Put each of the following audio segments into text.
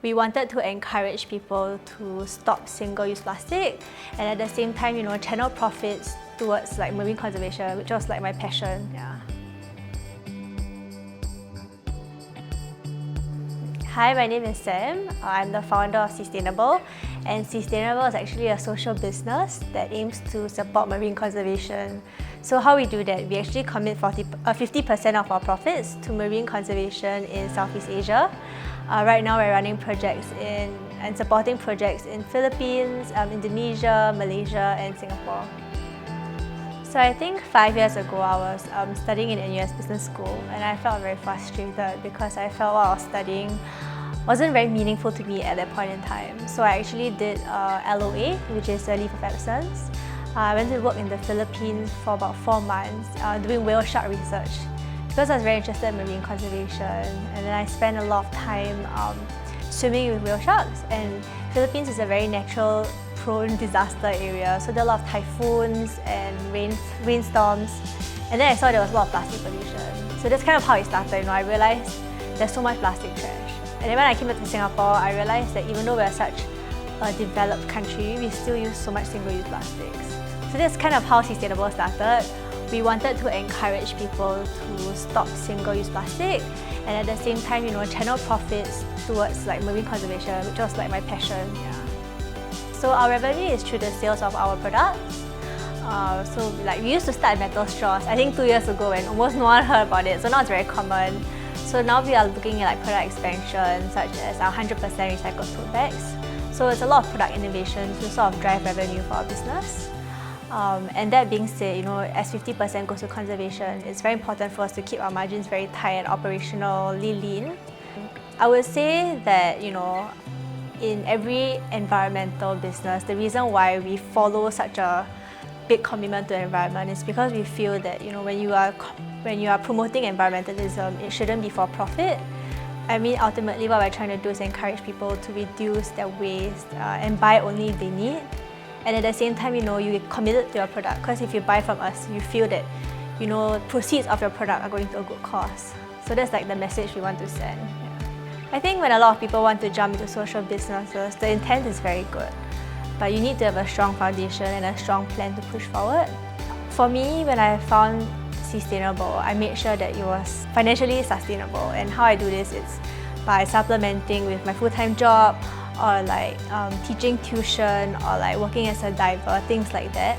We wanted to encourage people to stop single-use plastic and at the same time, channel profits towards like marine conservation, which was like my passion. Yeah. Hi, my name is Sam. I'm the founder of Seastainable, and Seastainable is actually a social business that aims to support marine conservation. So how we do that, we actually commit 50% of our profits to marine conservation in Southeast Asia. Right now we're running projects and supporting projects in Philippines, Indonesia, Malaysia and Singapore. So I think 5 years ago I was studying in NUS Business School and I felt very frustrated because I felt what I was studying wasn't very meaningful to me at that point in time. So I actually did LOA, which is a leave of absence. I went to work in the Philippines for about 4 months doing whale shark research because I was very interested in marine conservation, and then I spent a lot of time swimming with whale sharks. And Philippines is a very natural prone disaster area, so there are a lot of typhoons and rainstorms, and then I saw there was a lot of plastic pollution. So that's kind of how it started. I realized there's so much plastic trash. And then when I came back to Singapore, I realized that even though we're such a developed country, we still use so much single-use plastics. So that's kind of how Seastainable started. We wanted to encourage people to stop single-use plastic and at the same time, channel profits towards like marine conservation, which was like my passion. Yeah. So our revenue is through the sales of our products. We used to start metal straws, I think 2 years ago, when almost no one heard about it, so now it's very common. So now we are looking at product expansion such as our 100% recycled tote bags. So it's a lot of product innovation to sort of drive revenue for our business. And that being said, as 50% goes to conservation, it's very important for us to keep our margins very tight and operationally lean. I would say that, in every environmental business, the reason why we follow such a big commitment to the environment is because we feel that, when you are promoting environmentalism, it shouldn't be for profit. I mean, ultimately what we're trying to do is encourage people to reduce their waste and buy only if they need. And at the same time, you're committed to your product, because if you buy from us, you feel that, proceeds of your product are going to a good cause. So that's like the message we want to send. Yeah. I think when a lot of people want to jump into social businesses, the intent is very good, but you need to have a strong foundation and a strong plan to push forward. For me, when I found Seastainable, I made sure that it was financially sustainable. And how I do this is by supplementing with my full-time job, or teaching tuition, or working as a diver, things like that.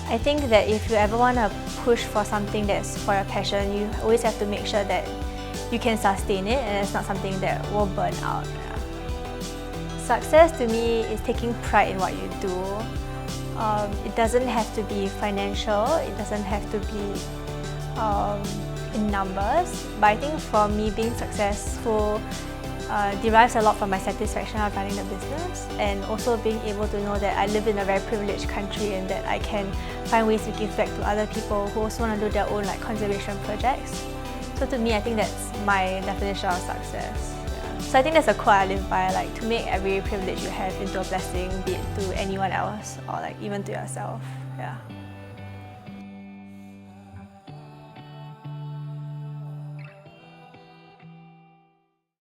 I think that if you ever want to push for something that's for your passion, you always have to make sure that you can sustain it and it's not something that will burn out. Yeah. Success to me is taking pride in what you do. It doesn't have to be financial, it doesn't have to be in numbers, but I think for me, being successful derives a lot from my satisfaction of running the business, and also being able to know that I live in a very privileged country and that I can find ways to give back to other people who also want to do their own conservation projects. So to me, I think that's my definition of success. Yeah. So I think that's a quote I live by, to make every privilege you have into a blessing, be it to anyone else or even to yourself. Yeah.